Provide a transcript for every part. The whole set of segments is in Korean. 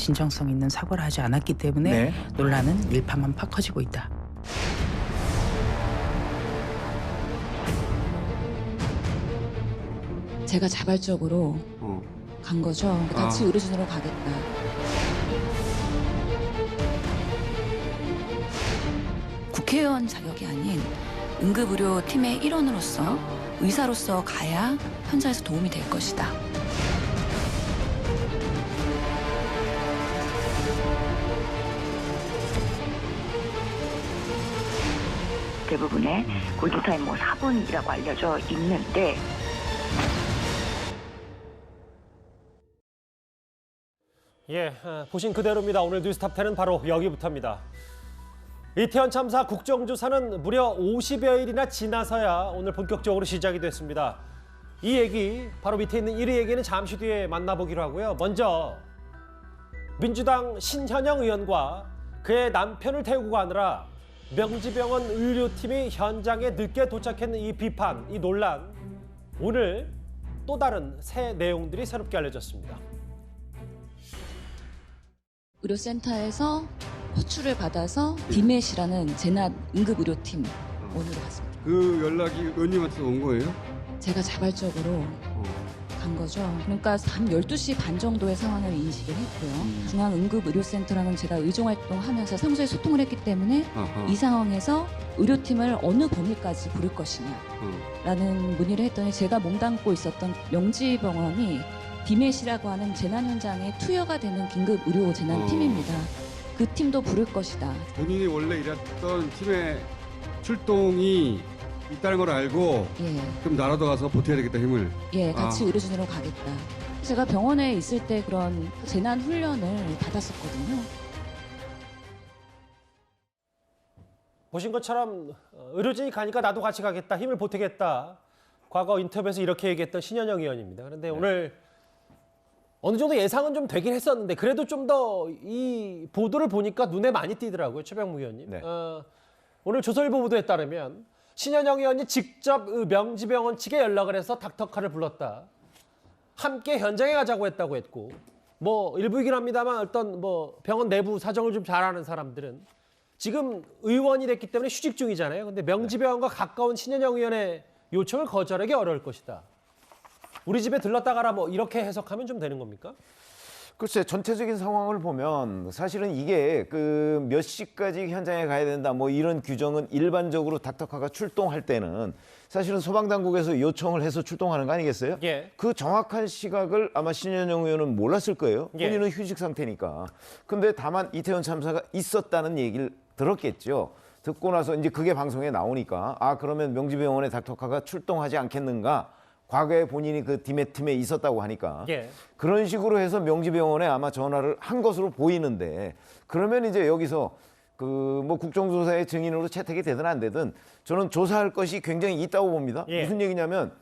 진정성 있는 사과를 하지 않았기 때문에 네. 논란은 일파만파 커지고 있다. 제가 자발적으로 간 거죠. 같이 의료진으로 가겠다. 국회의원 자격이 아닌 응급의료팀의 일원으로서 의사로서 가야 현장에서 도움이 될 것이다. 대부분의 골든타임 4분이라고 알려져 있는데 보신 그대로입니다. 오늘 뉴스탑10은 바로 여기부터입니다. 이태원 참사 국정조사는 무려 50여일이나 지나서야 오늘 본격적으로 시작이 됐습니다. 이 얘기, 바로 밑에 있는 1위 얘기는 잠시 뒤에 만나보기로 하고요. 먼저 민주당 신현영 의원과 그의 남편을 태우고 가느라 명지병원 의료팀이 현장에 늦게 도착했는 이 비판, 이 논란, 오늘 또 다른 새 내용들이 새롭게 알려졌습니다. 의료센터에서 호출을 받아서 디맷이라는 재난 응급의료팀 원으로 갔습니다. 그 연락이 의원님한테 온 거예요? 제가 자발적으로 간 거죠. 그러니까 밤 12시 반 정도의 상황을 인식을 했고요. 중앙응급의료센터랑은 제가 의정활동하면서 상주에 소통을 했기 때문에 이 상황에서 의료팀을 어느 범위까지 부를 것이냐 라는 문의를 했더니 제가 몸담고 있었던 명지병원이 디맷이라고 하는 재난 현장에 투여가 되는 긴급 의료 재난팀입니다. 그 팀도 부를 것이다. 본인이 원래 일했던 팀의 출동이 있다는 걸 알고 그럼 나라도 가서 보태야 되겠다 힘을. 같이 의료진으로 가겠다. 제가 병원에 있을 때 그런 재난 훈련을 받았었거든요. 보신 것처럼 의료진이 가니까 나도 같이 가겠다, 힘을 보태겠다. 과거 인터뷰에서 이렇게 얘기했던 신현영 의원입니다. 그런데 오늘 어느 정도 예상은 좀 되긴 했었는데 그래도 좀 더 이 보도를 보니까 눈에 많이 띄더라고요. 최병무 의원님. 네. 오늘 조선일보 보도에 따르면 신현영 의원이 직접 명지병원 측에 연락을 해서 닥터카를 불렀다. 함께 현장에 가자고 했다고 했고, 뭐 일부이긴 합니다만 어떤 뭐 병원 내부 사정을 좀 잘 아는 사람들은 지금 의원이 됐기 때문에 휴직 중이잖아요. 근데 명지병원과 가까운 신현영 의원의 요청을 거절하기 어려울 것이다. 우리 집에 들렀다 가라, 뭐 이렇게 해석하면 좀 되는 겁니까? 글쎄, 전체적인 상황을 보면 사실은 이게 그 몇 시까지 현장에 가야 된다 뭐 이런 규정은 일반적으로 닥터카가 출동할 때는 사실은 소방당국에서 요청을 해서 출동하는 거 아니겠어요? 예. 그 정확한 시각을 아마 신현영 의원은 몰랐을 거예요. 예. 본인은 휴직 상태니까. 근데 다만 이태원 참사가 있었다는 얘기를 들었겠죠. 듣고 나서 이제 그게 방송에 나오니까 그러면 명지병원의 닥터카가 출동하지 않겠는가? 과거에 본인이 그 디맷팀에 있었다고 하니까 그런 식으로 해서 명지병원에 아마 전화를 한 것으로 보이는데, 그러면 이제 여기서 그 뭐 국정조사의 증인으로 채택이 되든 안 되든 저는 조사할 것이 굉장히 있다고 봅니다. 무슨 얘기냐면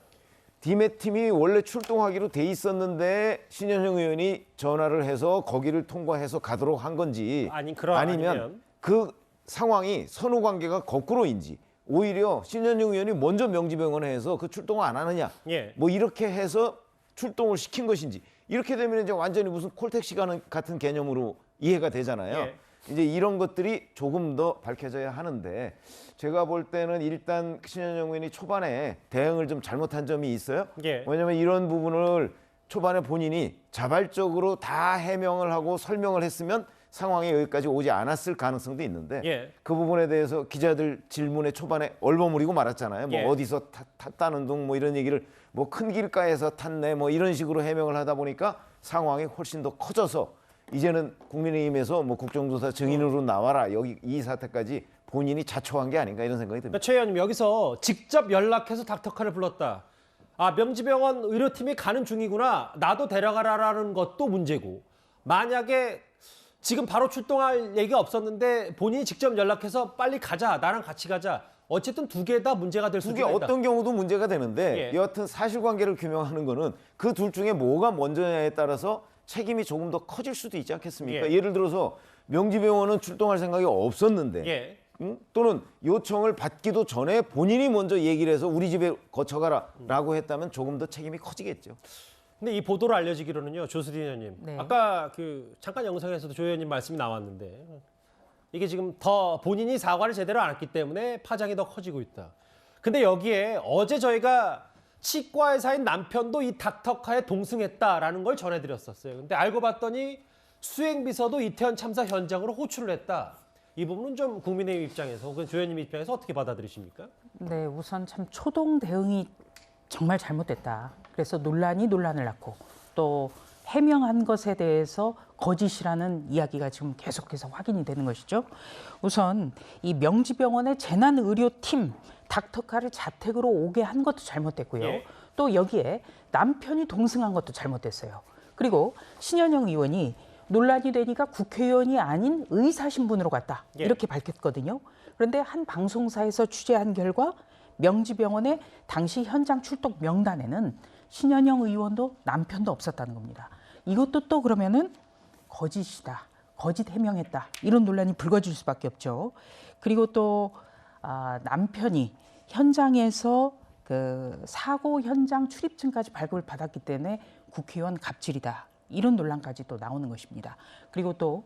디맷팀이 원래 출동하기로 돼 있었는데 신현영 의원이 전화를 해서 거기를 통과해서 가도록 한 건지 아니면 그 상황이 선후 관계가 거꾸로인지, 오히려 신현영 의원이 먼저 명지병원에 해서 그 출동을 안 하느냐, 뭐 이렇게 해서 출동을 시킨 것인지, 이렇게 되면 이제 완전히 무슨 콜택시 같은 개념으로 이해가 되잖아요. 이제 이런 것들이 조금 더 밝혀져야 하는데, 제가 볼 때는 일단 신현영 의원이 초반에 대응을 좀 잘못한 점이 있어요. 왜냐하면 이런 부분을 초반에 본인이 자발적으로 다 해명을 하고 설명을 했으면 상황이 여기까지 오지 않았을 가능성도 있는데 그 부분에 대해서 기자들 질문에 초반에 얼버무리고 말았잖아요. 뭐 어디서 탔다는 둥 뭐 이런 얘기를 뭐 큰 길가에서 탔네 뭐 이런 식으로 해명을 하다 보니까 상황이 훨씬 더 커져서 이제는 국민의힘에서 뭐 국정조사 증인으로 나와라, 여기 이 사태까지 본인이 자초한 게 아닌가 이런 생각이 듭니다. 최 의원님, 여기서 직접 연락해서 닥터카를 불렀다. 명지병원 의료팀이 가는 중이구나, 나도 데려가라라는 것도 문제고, 만약에 지금 바로 출동할 얘기가 없었는데 본인이 직접 연락해서 빨리 가자, 나랑 같이 가자, 어쨌든 두 개 다 문제가 될 수 있다. 두 개 어떤 경우도 문제가 되는데 여하튼 사실관계를 규명하는 거는 그 둘 중에 뭐가 먼저냐에 따라서 책임이 조금 더 커질 수도 있지 않겠습니까? 예를 들어서 명지병원은 출동할 생각이 없었는데 또는 요청을 받기도 전에 본인이 먼저 얘기를 해서 우리 집에 거쳐가라라고 했다면 조금 더 책임이 커지겠죠. 근데 이 보도로 알려지기로는요, 조수진 의원님. 네. 아까 그 잠깐 영상에서도 조 의원님 말씀이 나왔는데 이게 지금 더 본인이 사과를 제대로 안 했기 때문에 파장이 더 커지고 있다. 근데 여기에 어제 저희가 치과 의사인 남편도 이 닥터카에 동승했다라는 걸 전해드렸었어요. 근데 알고 봤더니 수행비서도 이태원 참사 현장으로 호출을 했다. 이 부분은 좀 국민의힘 입장에서 혹은 조 의원님 입장에서 어떻게 받아들이십니까? 네, 우선 참 초동 대응이 정말 잘못됐다. 그래서 논란이 논란을 낳고 또 해명한 것에 대해서 거짓이라는 이야기가 지금 계속해서 확인이 되는 것이죠. 우선 이 명지병원의 재난의료팀 닥터카를 자택으로 오게 한 것도 잘못됐고요. 예. 또 여기에 남편이 동승한 것도 잘못됐어요. 그리고 신현영 의원이 논란이 되니까 국회의원이 아닌 의사 신분으로 갔다. 예. 이렇게 밝혔거든요. 그런데 한 방송사에서 취재한 결과 명지병원의 당시 현장 출동 명단에는 신현영 의원도 남편도 없었다는 겁니다. 이것도 또 그러면은 거짓이다. 거짓 해명했다. 이런 논란이 불거질 수밖에 없죠. 그리고 또 남편이 현장에서 그 사고 현장 출입증까지 발급을 받았기 때문에 국회의원 갑질이다. 이런 논란까지 또 나오는 것입니다. 그리고 또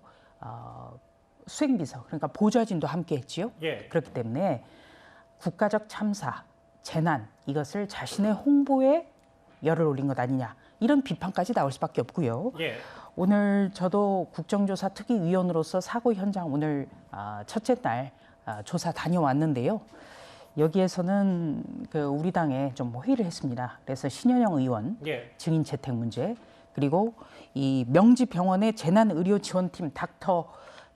수행비서, 그러니까 보좌진도 함께했지요. 예. 그렇기 때문에 국가적 참사, 재난 이것을 자신의 홍보에 열을 올린 것 아니냐. 이런 비판까지 나올 수밖에 없고요. 예. 오늘 저도 국정조사 특위위원으로서 사고 현장 오늘 첫째 날 조사 다녀왔는데요. 여기에서는 그 우리 당에 좀 회의를 했습니다. 그래서 신현영 의원 예. 증인 채택 문제, 그리고 이 명지병원의 재난의료지원팀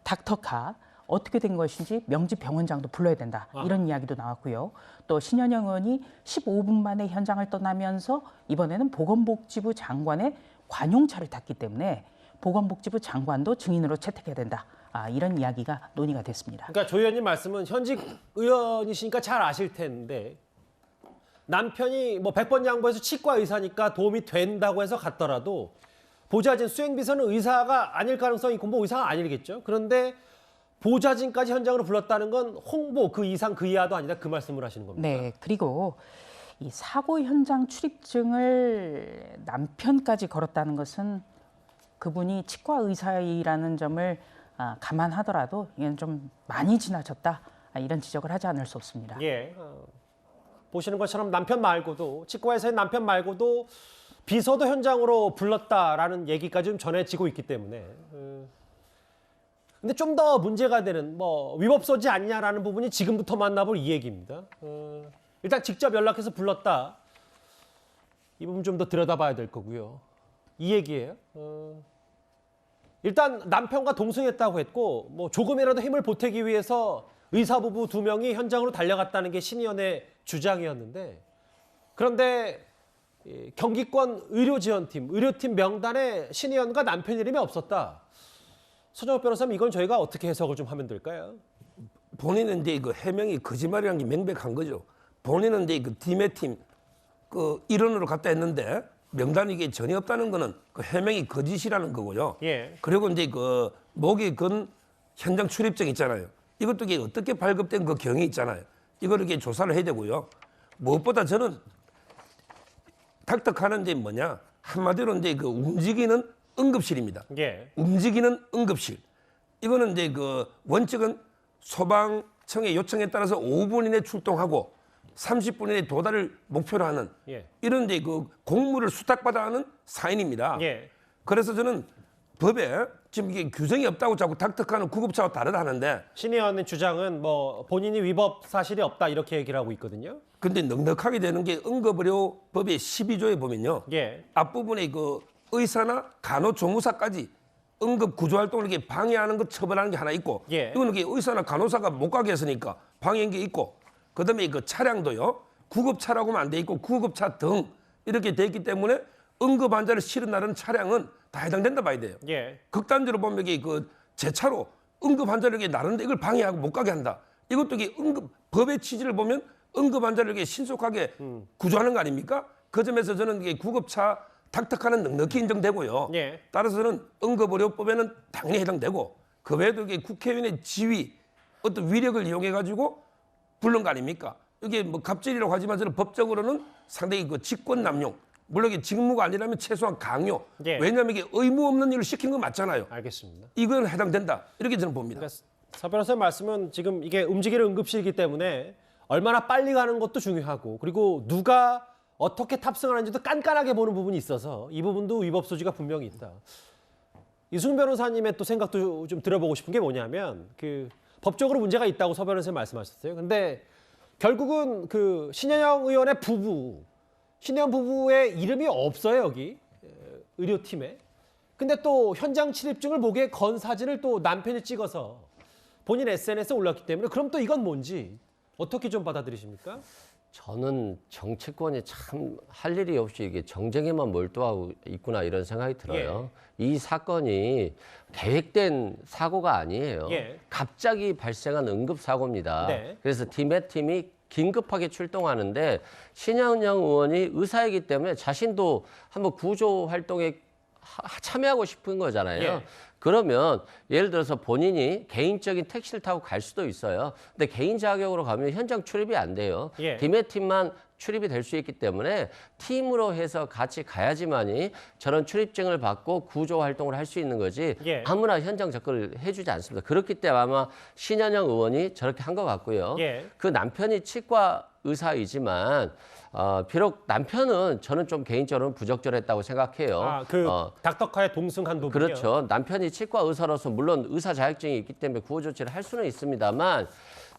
닥터카 어떻게 된 것인지 명지병원장도 불러야 된다. 이런 이야기도 나왔고요. 또 신현영 의원이 15분 만에 현장을 떠나면서 이번에는 보건복지부 장관의 관용차를 탔기 때문에 보건복지부 장관도 증인으로 채택해야 된다. 이런 이야기가 논의가 됐습니다. 그러니까 조 의원님 말씀은 현직 의원이시니까 잘 아실 텐데 남편이 뭐 100번 양보해서 치과 의사니까 도움이 된다고 해서 갔더라도 보좌진 수행비서는 의사가 아닐 가능성이 있고 뭐 의사가 아니겠죠. 그런데 보좌진까지 현장으로 불렀다는 건 홍보 그 이상 그 이하도 아니다 그 말씀을 하시는 겁니다. 네, 그리고 이 사고 현장 출입증을 남편까지 걸었다는 것은 그분이 치과 의사이라는 점을 감안하더라도 이건 좀 많이 지나쳤다. 이런 지적을 하지 않을 수 없습니다. 예. 보시는 것처럼 남편 말고도 치과의사의 남편 말고도 비서도 현장으로 불렀다라는 얘기까지 좀 전해지고 있기 때문에 근데 좀 더 문제가 되는 뭐 위법소지 않냐라는 부분이 지금부터 만나볼 이 얘기입니다. 일단 직접 연락해서 불렀다. 이 부분 좀 더 들여다봐야 될 거고요. 이 얘기예요. 일단 남편과 동승했다고 했고 뭐 조금이라도 힘을 보태기 위해서 의사 부부 2명이 현장으로 달려갔다는 게 신 의원의 주장이었는데 그런데 경기권 의료지원팀, 의료팀 명단에 신 의원과 남편 이름이 없었다. 서정욱 변호사님 이건 저희가 어떻게 해석을 좀 하면 될까요? 본인은 이제 그 해명이 거짓말이라는 게 명백한 거죠. 본인은 이제 그 디메팀 그 일원으로 갔다 했는데 명단이 이게 전혀 없다는 거는 그 해명이 거짓이라는 거고요. 예. 그리고 이제 그 목에 건 현장 출입증 있잖아요. 이것도 이게 어떻게 발급된 그 경위 있잖아요. 이걸 이렇게 조사를 해야 되고요. 무엇보다 저는 닥터카는 이제 뭐냐 한마디로 이제 그 움직이는 응급실입니다. 예. 움직이는 응급실. 이거는 이제 그 원칙은 소방청의 요청에 따라서 5분 이내 출동하고 30분 이내 도달을 목표로 하는 예. 이런 이제 그 공무를 수탁받아 하는 사인입니다. 예. 그래서 저는 법에 지금 이게 규정이 없다고 자꾸 닥터카는 구급차와 다르다 하는데 신 의원의 주장은 뭐 본인이 위법 사실이 없다 이렇게 얘기를 하고 있거든요. 근데 넉넉하게 되는 게 응급의료법의 12조에 보면요. 예. 앞부분에 그 의사나 간호조무사까지 응급 구조활동을 이렇게 방해하는 것 처벌하는 게 하나 있고 예. 이거는 이게 의사나 간호사가 못 가게 했으니까 방해한 게 있고 그다음에 그 차량도요. 구급차라고만 안 돼 있고 구급차 등 이렇게 돼 있기 때문에 응급 환자를 실은 나르는 차량은 다 해당된다 봐야 돼요. 예. 극단적으로 보면 이게 그 제차로 응급 환자를 이렇게 나르는데 이걸 방해하고 못 가게 한다. 이것도 이게 응급 법의 취지를 보면 응급 환자를 이렇게 신속하게 구조하는 거 아닙니까? 그 점에서 저는 이게 구급차 닥터카는 넉넉히 인정되고요. 예. 따라서는 응급의료법에는 당연히 해당되고 그 외에도 이게 국회의원의 지위, 어떤 위력을 이용해 가지고 부른 거 아닙니까? 이게 뭐 갑질이라고 하지만 저는 법적으로는 상당히 그 직권 남용, 물론 이게 직무가 아니라면 최소한 강요. 예. 왜냐하면 이게 의무 없는 일을 시킨 거 맞잖아요. 알겠습니다. 이건 해당된다. 이렇게 저는 봅니다. 그러니까 서 변호사님 말씀은 지금 이게 움직이는 응급실이기 때문에 얼마나 빨리 가는 것도 중요하고 그리고 누가 어떻게 탑승하는지도 깐깐하게 보는 부분이 있어서 이 부분도 위법 소지가 분명히 있다. 이승훈 변호사님의 또 생각도 좀 들어보고 싶은 게 뭐냐면 그 법적으로 문제가 있다고 서 변호사님 말씀하셨어요. 근데 결국은 그 신현영 의원의 부부, 신현영 부부의 이름이 없어요, 여기 의료팀에. 근데 또 현장 출입증을 보기에 건 사진을 또 남편이 찍어서 본인 SNS에 올렸기 때문에 그럼 또 이건 뭔지 어떻게 좀 받아들이십니까? 저는 정치권이 참 할 일이 없이 이게 정쟁에만 몰두하고 있구나 이런 생각이 들어요. 이 사건이 계획된 사고가 아니에요. 예. 갑자기 발생한 응급 사고입니다. 네. 그래서 팀이 긴급하게 출동하는데 신현영 의원이 의사이기 때문에 자신도 한번 구조 활동에 참여하고 싶은 거잖아요. 예. 그러면 예를 들어서 본인이 개인적인 택시를 타고 갈 수도 있어요. 근데 개인 자격으로 가면 현장 출입이 안 돼요. 예. 팀만 출입이 될 수 있기 때문에 팀으로 해서 같이 가야지만이 저런 출입증을 받고 구조 활동을 할 수 있는 거지 예. 아무나 현장 접근을 해주지 않습니다. 그렇기 때문에 아마 신현영 의원이 저렇게 한 것 같고요. 예. 그 남편이 치과 의사이지만 비록 남편은 저는 좀 개인적으로는 부적절했다고 생각해요. 닥터카의 동승한 부분이요. 그렇죠. 남편이 치과 의사로서 물론 의사 자격증이 있기 때문에 구호 조치를 할 수는 있습니다만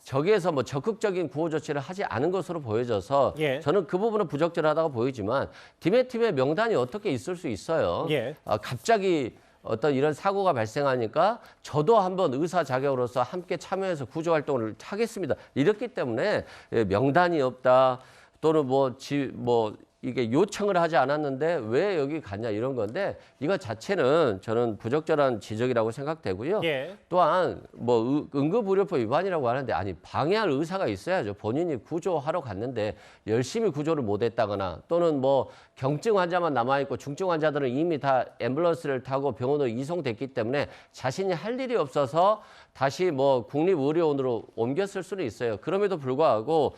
저기에서 뭐 적극적인 구호 조치를 하지 않은 것으로 보여져서 예. 저는 그 부분은 부적절하다고 보이지만 팀의 명단이 어떻게 있을 수 있어요. 예. 갑자기 어떤 이런 사고가 발생하니까 저도 한번 의사 자격으로서 함께 참여해서 구조 활동을 하겠습니다. 이렇기 때문에 명단이 없다 또는 이게 요청을 하지 않았는데 왜 여기 갔냐 이런 건데 이거 자체는 저는 부적절한 지적이라고 생각되고요. 예. 또한 응급의료법 위반이라고 하는데 아니 방해할 의사가 있어야죠. 본인이 구조하러 갔는데 열심히 구조를 못했다거나 또는 경증 환자만 남아있고 중증 환자들은 이미 다 앰뷸런스를 타고 병원으로 이송됐기 때문에 자신이 할 일이 없어서 다시 국립의료원으로 옮겼을 수는 있어요. 그럼에도 불구하고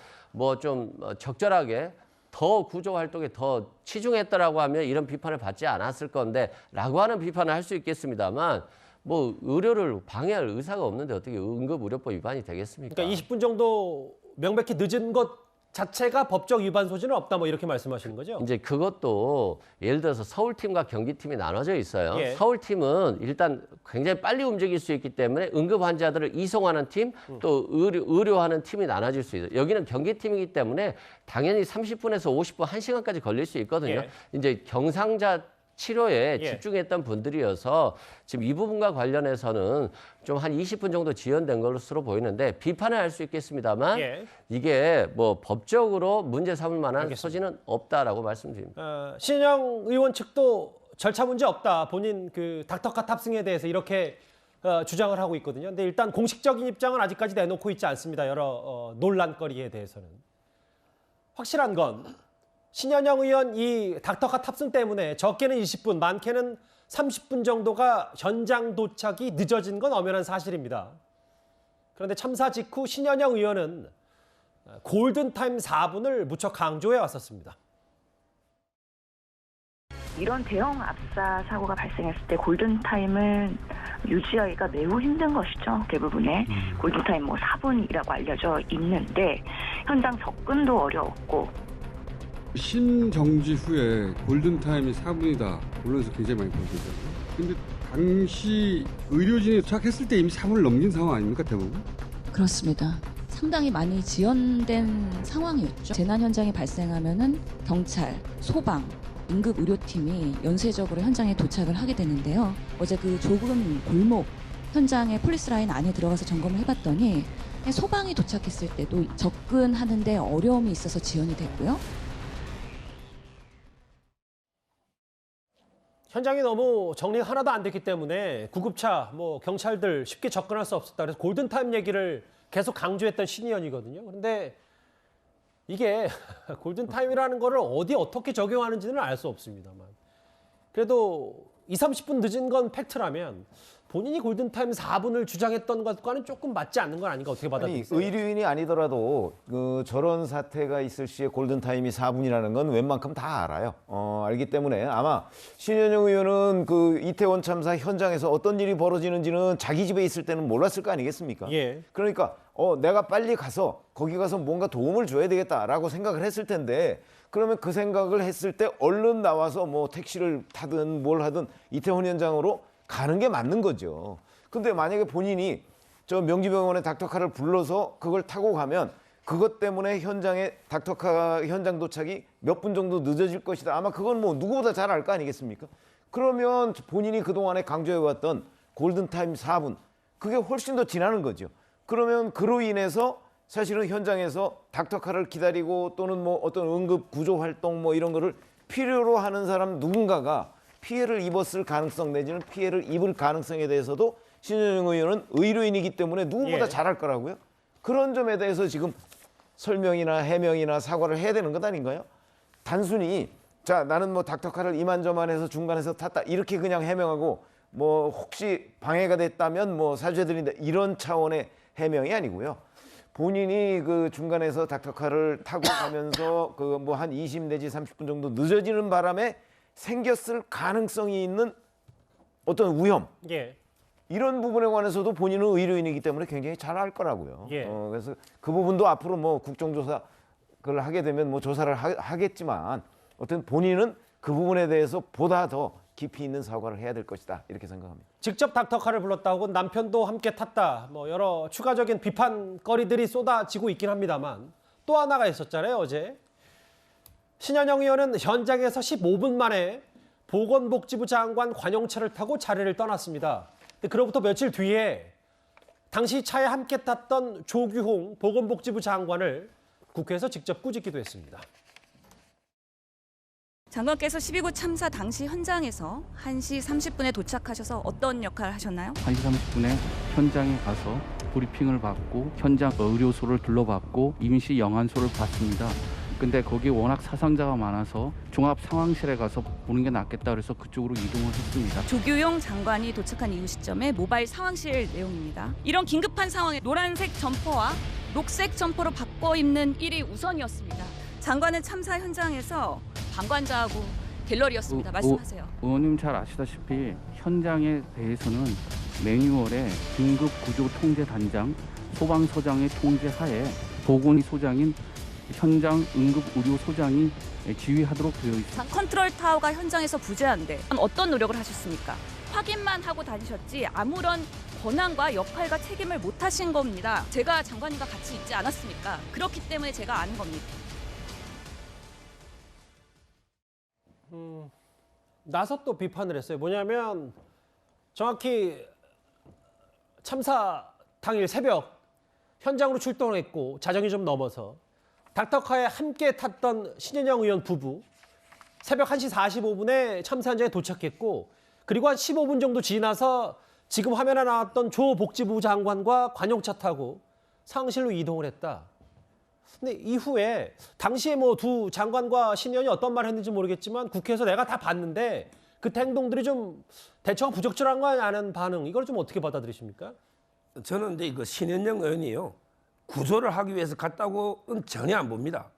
좀 적절하게 더 구조 활동에 더 치중했다라고 하면 이런 비판을 받지 않았을 건데 라고 하는 비판을 할 수 있겠습니다만 의료를 방해할 의사가 없는데 어떻게 응급의료법 위반이 되겠습니까? 그러니까 20분 정도 명백히 늦은 것 자체가 법적 위반 소지는 없다 이렇게 말씀하시는 거죠? 이제 그것도 예를 들어서 서울팀과 경기팀이 나눠져 있어요. 예. 서울팀은 일단 굉장히 빨리 움직일 수 있기 때문에 응급 환자들을 이송하는 팀, 또 의료하는 팀이 나눠질 수 있어요. 여기는 경기팀이기 때문에 당연히 30분에서 50분, 1시간까지 걸릴 수 있거든요. 예. 이제 경상자 치료에 예. 집중했던 분들이어서 지금 이 부분과 관련해서는 좀 한 20분 정도 지연된 것으로 보이는데 비판을 할 수 있겠습니다만 예. 이게 법적으로 문제 삼을 만한 알겠습니다. 소지는 없다라고 말씀드립니다. 신현영 의원 측도 절차 문제 없다. 본인 그 닥터카 탑승에 대해서 이렇게 주장을 하고 있거든요. 근데 일단 공식적인 입장은 아직까지 내놓고 있지 않습니다. 여러 논란거리에 대해서는. 확실한 건 신현영 의원 이 닥터카 탑승 때문에 적게는 20분, 많게는 30분 정도가 현장 도착이 늦어진 건 엄연한 사실입니다. 그런데 참사 직후 신현영 의원은 골든타임 4분을 무척 강조해 왔었습니다. 이런 대형 압사 사고가 발생했을 때 골든타임을 유지하기가 매우 힘든 것이죠. 대부분의 골든타임 4분이라고 알려져 있는데 현장 접근도 어려웠고 신정지 후에 골든타임이 4분이다. 언론에서 굉장히 많이 보여주죠. 근데 당시 의료진이 도착했을 때 이미 3분을 넘긴 상황 아닙니까, 대부분? 그렇습니다. 상당히 많이 지연된 상황이었죠. 재난 현장이 발생하면은 경찰, 소방, 응급의료팀이 연쇄적으로 현장에 도착을 하게 되는데요. 어제 그 좁은 골목 현장의 폴리스라인 안에 들어가서 점검을 해봤더니 소방이 도착했을 때도 접근하는데 어려움이 있어서 지연이 됐고요. 현장이 너무 정리가 하나도 안 됐기 때문에 구급차, 경찰들 쉽게 접근할 수 없었다. 그래서 골든타임 얘기를 계속 강조했던 신 의원이거든요. 그런데 이게 골든타임이라는 거를 어떻게 적용하는지는 알 수 없습니다만. 그래도 20, 30분 늦은 건 팩트라면 본인이 골든타임 4분을 주장했던 것과는 조금 맞지 않는 건 아닌가 어떻게 아니, 받아들이세요? 의료인이 아니더라도 저런 사태가 있을 시에 골든타임이 4분이라는 건 웬만큼 다 알아요. 알기 때문에 아마 신현영 의원은 그 이태원 참사 현장에서 어떤 일이 벌어지는지는 자기 집에 있을 때는 몰랐을 거 아니겠습니까? 예. 그러니까 내가 빨리 가서 거기 가서 뭔가 도움을 줘야 되겠다라고 생각을 했을 텐데, 그러면 그 생각을 했을 때 얼른 나와서 뭐 택시를 타든 뭘 하든 이태원 현장으로 가는 게 맞는 거죠. 근데 만약에 본인이 저 명지병원에 닥터카를 불러서 그걸 타고 가면 그것 때문에 현장에 닥터카 현장 도착이 몇 분 정도 늦어질 것이다. 아마 그건 뭐 누구보다 잘 알 거 아니겠습니까? 그러면 본인이 그동안에 강조해왔던 골든타임 4분, 그게 훨씬 더 지나는 거죠. 그러면 그로 인해서 사실은 현장에서 닥터카를 기다리고 또는 뭐 어떤 응급 구조 활동 뭐 이런 거를 필요로 하는 사람 누군가가 피해를 입었을 가능성 내지는 피해를 입을 가능성에 대해서도 신현영 의원은 의료인이기 때문에 누구보다 예. 잘 알 거라고요. 그런 점에 대해서 지금 설명이나 해명이나 사과를 해야 되는 것 아닌가요? 단순히 자 나는 뭐 닥터카를 이만저만해서 중간에서 탔다 이렇게 그냥 해명하고 뭐 혹시 방해가 됐다면 뭐 사죄드린다 이런 차원의 해명이 아니고요. 본인이 그 중간에서 닥터카를 타고 가면서 그 뭐 한 20 내지 30분 정도 늦어지는 바람에 생겼을 가능성이 있는 어떤 위험, 예. 이런 부분에 관해서도 본인은 의료인이기 때문에 굉장히 잘 알 거라고요. 예. 그래서 그 부분도 앞으로 뭐 국정조사 그걸 하게 되면 뭐 조사를 하겠지만 어떤 본인은 그 부분에 대해서 보다 더 깊이 있는 사과를 해야 될 것이다 이렇게 생각합니다. 직접 닥터카를 불렀다고 남편도 함께 탔다. 뭐 여러 추가적인 비판거리들이 쏟아지고 있긴 합니다만 또 하나가 있었잖아요, 어제. 신현영 의원은 현장에서 15분 만에 보건복지부 장관 관용차를 타고 자리를 떠났습니다. 근데 그로부터 며칠 뒤에 당시 차에 함께 탔던 조규홍 보건복지부 장관을 국회에서 직접 꾸짖기도 했습니다. 장관께서 12구 참사 당시 현장에서 1시 30분에 도착하셔서 어떤 역할을 하셨나요? 1시 30분에 현장에 가서 브리핑을 받고 현장 의료소를 둘러봤고 임시 영안소를 봤습니다. 근데 거기 워낙 사상자가 많아서 종합 상황실에 가서 보는 게 낫겠다 그래서 그쪽으로 이동을 했습니다. 조규용 장관이 도착한 이후 시점에 모바일 상황실 내용입니다. 이런 긴급한 상황에 노란색 점퍼와 녹색 점퍼로 바꿔 입는 일이 우선이었습니다. 장관은 참사 현장에서 방관자하고 갤러리였습니다. 말씀하세요. 의원님 잘 아시다시피 현장에 대해서는 매뉴얼에 긴급구조통제단장, 소방서장의 통제하에 보건소장인 현장 응급의료소장이 지휘하도록 되어 있습니다. 컨트롤 타워가 현장에서 부재한데 어떤 노력을 하셨습니까? 확인만 하고 다니셨지 아무런 권한과 역할과 책임을 못 하신 겁니다. 제가 장관님과 같이 있지 않았습니까? 그렇기 때문에 제가 아는 겁니다. 나서 또 비판을 했어요. 뭐냐면 정확히 참사 당일 새벽 현장으로 출동을 했고 자정이 좀 넘어서 닥터카에 함께 탔던 신현영 의원 부부 새벽 1시 45분에 참사 현장에 도착했고 그리고 한 15분 정도 지나서 지금 화면에 나왔던 조 복지부 장관과 관용차 타고 상실로 이동을 했다. 근데 이후에 당시에 뭐 두 장관과 신현이 어떤 말을 했는지 모르겠지만 국회에서 내가 다 봤는데 그때 행동들이 좀 대처가 부적절한 거 아니냐는 반응, 이걸 좀 어떻게 받아들이십니까? 저는 이제 그 신현영 의원이요 구조를 하기 위해서 갔다고는 전혀 안 봅니다.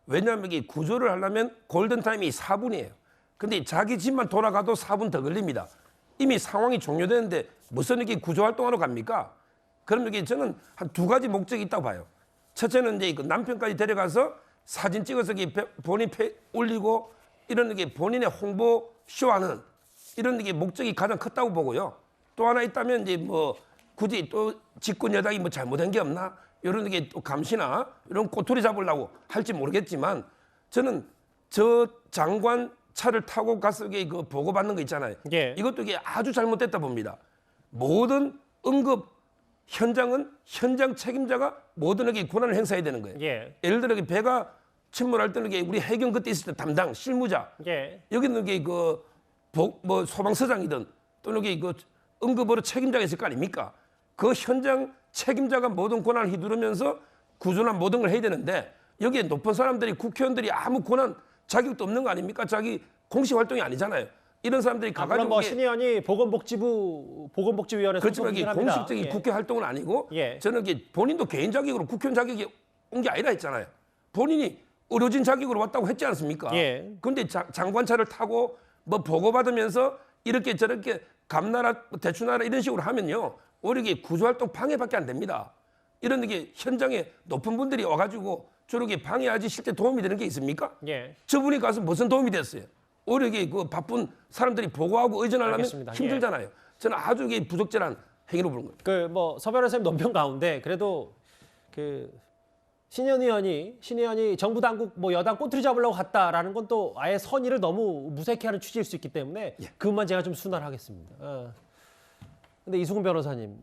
왜냐하면 이게 구조를 하려면 골든타임이 4분이에요. 근데 자기 집만 돌아가도 4분 더 걸립니다. 이미 상황이 종료되는데 무슨 이렇게 구조활동하러 갑니까? 그럼 이게 저는 한 두 가지 목적이 있다고 봐요. 첫째는 이제 그 남편까지 데려가서 사진 찍어서 본인 올리고 이런 게 본인의 홍보 쇼하는 이런 게 목적이 가장 컸다고 보고요. 또 하나 있다면 이제 뭐 굳이 또 집권 여당이 뭐 잘못한 게 없나 이런 게 또 감시나 이런 꼬투리 잡으려고 할지 모르겠지만 저는 저 장관 차를 타고 가서 그 보고받는 거 있잖아요. 예. 이것도 이게 아주 잘못됐다 봅니다. 모든 응급 현장은 현장 책임자가 모든에게 권한을 행사해야 되는 거예요. 예. 예를 들어 배가 침몰할 때는 우리 해경 그때 있을 때 담당 실무자, 예. 여기는 뭐 소방서장이든 또는 그 응급으로 책임자가 있을 거 아닙니까? 그 현장 책임자가 모든 권한을 휘두르면서 구조나 모든 걸 해야 되는데 여기에 높은 사람들이 국회의원들이 아무 권한 자격도 없는 거 아닙니까? 자기 공식 활동이 아니잖아요. 이런 사람들이 그럼 가가지고 뭐 신 의원이 보건복지위원회 그렇지만 이게 소속이긴 합니다. 공식적인 예. 국회 활동은 아니고 예. 저는 이게 본인도 개인 자격으로 국회의원 자격이 온 게 아니라 했잖아요. 본인이 의료진 자격으로 왔다고 했지 않습니까? 예. 그런데 장관차를 타고 뭐 보고받으면서 이렇게 저렇게 감나라 대추나라 이런 식으로 하면요. 오히려 이게 구조활동 방해밖에 안 됩니다. 이런 게 현장에 높은 분들이 와가지고 저렇게 방해하지 실제 도움이 되는 게 있습니까? 예. 저분이 가서 무슨 도움이 됐어요? 오히려 이게 그 바쁜 사람들이 보고하고 의존하려면 알겠습니다. 힘들잖아요. 저는 아주 이게 부적절한 행위로 보는 거예요. 그 뭐 서 변호사님 논평 가운데 그래도 그 신 의원이 정부 당국 뭐 여당 꼬투리 잡으려고 갔다라는 건 또 아예 선의를 너무 무색해하는 취지일 수 있기 때문에 그것만 제가 좀 순화하겠습니다. 근데 이수근 변호사님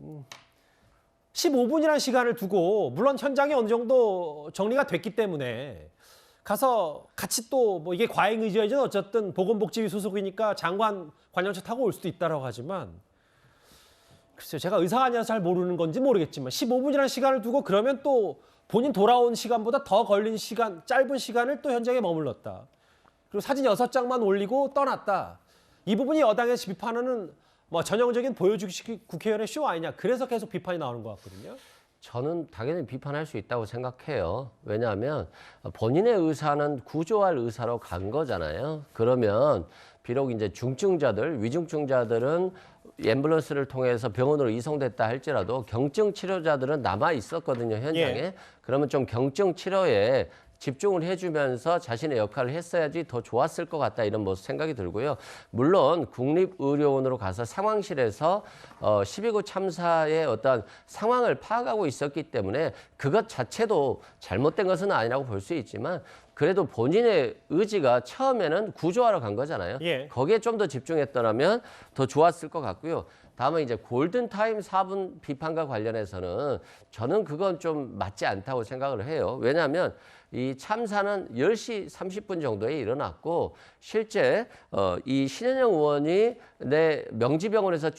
15분이라는 시간을 두고 물론 현장이 어느 정도 정리가 됐기 때문에 가서 같이 또 뭐 이게 과잉 의지이든 어쨌든 보건복지위 소속이니까 장관 관용차 타고 올 수도 있다라고 하지만 글쎄요, 제가 의사가 아니라서 잘 모르는 건지 모르겠지만 15분이라는 시간을 두고 그러면 또 본인 돌아온 시간보다 더 걸린 시간, 짧은 시간을 또 현장에 머물렀다. 그리고 사진 6장만 올리고 떠났다. 이 부분이 여당에서 비판하는 뭐 전형적인 보여주기식 국회의원의 쇼 아니냐. 그래서 계속 비판이 나오는 것 같거든요. 저는 당연히 비판할 수 있다고 생각해요. 왜냐하면 본인의 의사는 구조할 의사로 간 거잖아요. 그러면 비록 이제 중증자들, 위중증자들은 앰뷸런스를 통해서 병원으로 이송됐다 할지라도 경증 치료자들은 남아 있었거든요, 현장에. 예. 그러면 좀 경증 치료에 집중을 해주면서 자신의 역할을 했어야지 더 좋았을 것 같다 이런 뭐 생각이 들고요. 물론 국립의료원으로 가서 상황실에서 12구 참사의 어떤 상황을 파악하고 있었기 때문에 그것 자체도 잘못된 것은 아니라고 볼 수 있지만 그래도 본인의 의지가 처음에는 구조하러 간 거잖아요. 예. 거기에 좀 더 집중했더라면 더 좋았을 것 같고요. 다만 이제 골든타임 4분 비판과 관련해서는 저는 그건 좀 맞지 않다고 생각을 해요. 왜냐하면 이 참사는 10시 30분 정도에 일어났고 실제 이 신현영 의원이 내 명지병원에서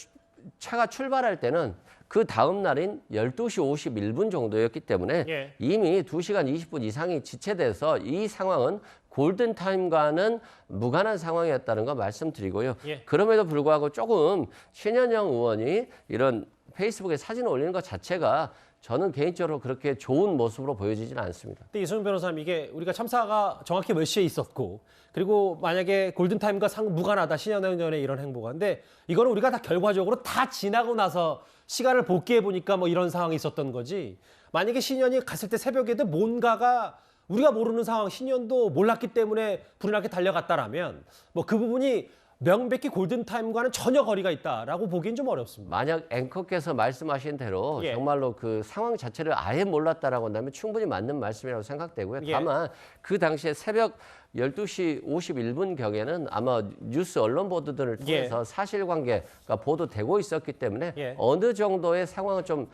차가 출발할 때는 그 다음 날인 12시 51분 정도였기 때문에 예. 이미 2시간 20분 이상이 지체돼서 이 상황은 골든타임과는 무관한 상황이었다는 거 말씀드리고요. 예. 그럼에도 불구하고 조금 신현영 의원이 이런 페이스북에 사진을 올리는 것 자체가 저는 개인적으로 그렇게 좋은 모습으로 보여지지는 않습니다. 근데 이수근 변호사님 이게 우리가 참사가 정확히 몇 시에 있었고 그리고 만약에 골든타임과 무관하다 신현영 의원의 이런 행보가 근데 이거는 우리가 다 결과적으로 다 지나고 나서 시간을 복귀해 보니까 뭐 이런 상황이 있었던 거지 만약에 신현이 갔을 때 새벽에도 뭔가가 우리가 모르는 상황 신현도 몰랐기 때문에 불이 나게 달려갔다라면 뭐 그 부분이 명백히 골든타임과는 전혀 거리가 있다라고 보기엔 좀 어렵습니다. 만약 앵커께서 말씀하신 대로 예. 정말로 그 상황 자체를 아예 몰랐다라고 한다면 충분히 맞는 말씀이라고 생각되고요. 예. 다만 그 당시에 새벽 12시 51분경에는 아마 뉴스 언론 보도들을 통해서 예. 사실관계가 보도되고 있었기 때문에 예. 어느 정도의 상황을 좀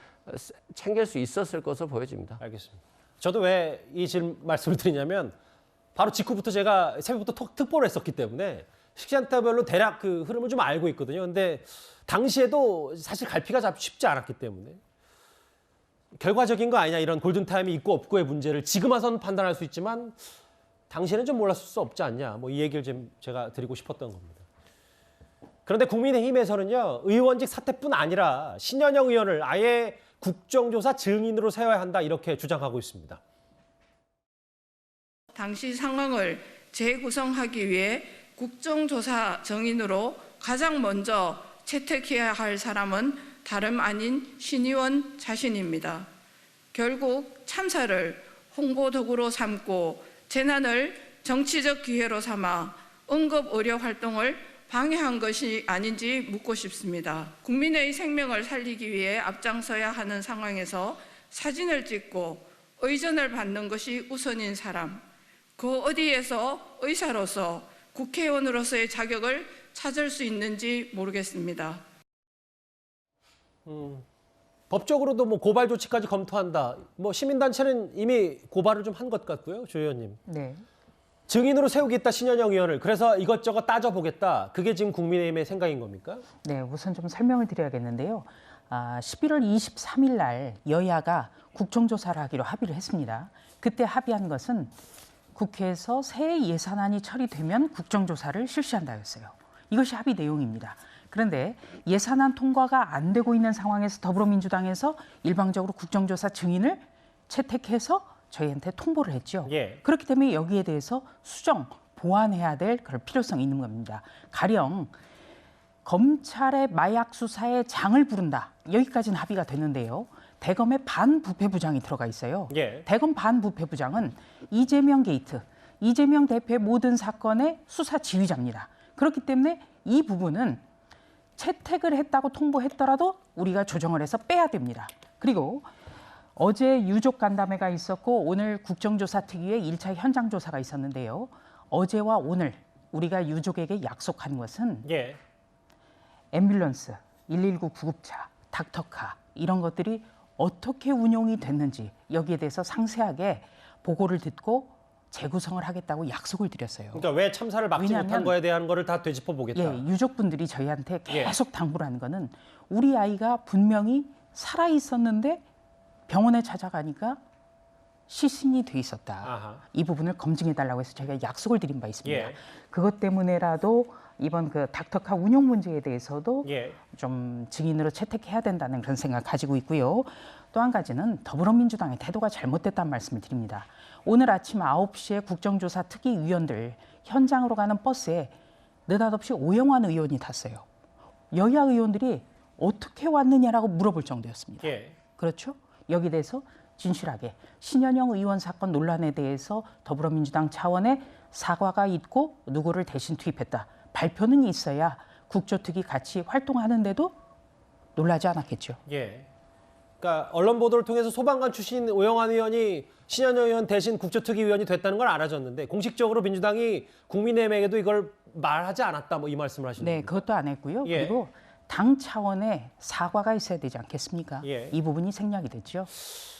챙길 수 있었을 것으로 보여집니다. 알겠습니다. 저도 왜 이 말씀을 드리냐면 바로 직후부터 제가 새벽부터 특보를 했었기 때문에 시간대별로 대략 그 흐름을 좀 알고 있거든요. 근데 당시에도 사실 갈피가 쉽지 않았기 때문에 결과적인 거 아니냐 이런 골든타임이 있고 없고의 문제를 지금 와서는 판단할 수 있지만 당시에는 좀 몰랐을 수 없지 않냐. 뭐 이 얘기를 좀 제가 드리고 싶었던 겁니다. 그런데 국민의힘에서는요. 의원직 사퇴뿐 아니라 신현영 의원을 아예 국정조사 증인으로 세워야 한다 이렇게 주장하고 있습니다. 당시 상황을 재구성하기 위해 국정조사 정인으로 가장 먼저 채택해야 할 사람은 다름 아닌 신 의원 자신입니다. 결국 참사를 홍보도구로 삼고 재난을 정치적 기회로 삼아 응급의료 활동을 방해한 것이 아닌지 묻고 싶습니다. 국민의 생명을 살리기 위해 앞장서야 하는 상황에서 사진을 찍고 의전을 받는 것이 우선인 사람, 그 어디에서 의사로서 국회의원으로서의 자격을 찾을 수 있는지 모르겠습니다. 법적으로도 뭐 고발 조치까지 검토한다. 뭐 시민단체는 이미 고발을 좀 한 것 같고요, 조 의원님. 네. 증인으로 세우겠다 신현영 의원을. 그래서 이것저것 따져보겠다. 그게 지금 국민의힘의 생각인 겁니까? 네, 우선 좀 설명을 드려야겠는데요. 11월 23일 날 여야가 국정조사를 하기로 합의를 했습니다. 그때 합의한 것은 국회에서 새 예산안이 처리되면 국정조사를 실시한다였어요. 이것이 합의 내용입니다. 그런데 예산안 통과가 안 되고 있는 상황에서 더불어민주당에서 일방적으로 국정조사 증인을 채택해서 저희한테 통보를 했죠. 예. 그렇기 때문에 여기에 대해서 수정, 보완해야 될 그럴 필요성이 있는 겁니다. 가령 검찰의 마약 수사에 장을 부른다. 여기까지는 합의가 됐는데요. 대검의 반부패부장이 들어가 있어요. 예. 대검 반부패부장은 이재명 게이트, 이재명 대표의 모든 사건의 수사 지휘자입니다. 그렇기 때문에 이 부분은 채택을 했다고 통보했더라도 우리가 조정을 해서 빼야 됩니다. 그리고 어제 유족 간담회가 있었고 오늘 국정조사 특위의 1차 현장 조사가 있었는데요. 어제와 오늘 우리가 유족에게 약속한 것은 예. 앰뷸런스, 119 구급차, 닥터카 이런 것들이 어떻게 운용이 됐는지 여기에 대해서 상세하게 보고를 듣고 재구성을 하겠다고 약속을 드렸어요. 그러니까 왜 참사를 막지 못한 왜냐하면 거에 대한 거를 다 되짚어 보겠다. 예, 유족분들이 저희한테 예. 계속 당부를 하는 거는 우리 아이가 분명히 살아 있었는데 병원에 찾아가니까 시신이 돼 있었다. 아하. 이 부분을 검증해 달라고 해서 저희가 약속을 드린 바 있습니다. 예. 그것 때문에라도 이번 그 닥터카 운영 문제에 대해서도 예. 좀 증인으로 채택해야 된다는 그런 생각 가지고 있고요. 또 한 가지는 더불어민주당의 태도가 잘못됐다는 말씀을 드립니다. 오늘 아침 9시에 국정조사 특위 위원들 현장으로 가는 버스에 느닷없이 오영환 의원이 탔어요. 여야 의원들이 어떻게 왔느냐라고 물어볼 정도였습니다. 예. 그렇죠? 여기 대해서 진실하게 신현영 의원 사건 논란에 대해서 더불어민주당 차원의 사과가 있고 누구를 대신 투입했다. 발표는 있어야 국조특위 같이 활동하는데도 놀라지 않았겠죠. 예. 그러니까 언론 보도를 통해서 소방관 출신 오영환 의원이 신현영 의원 대신 국조특위 위원이 됐다는 걸 알아졌는데 공식적으로 민주당이 국민의힘에게도 이걸 말하지 않았다 뭐 이 말씀을 하시는 네, 겁니다. 그것도 안 했고요. 예. 그리고 당 차원의 사과가 있어야 되지 않겠습니까? 예. 이 부분이 생략이 됐죠.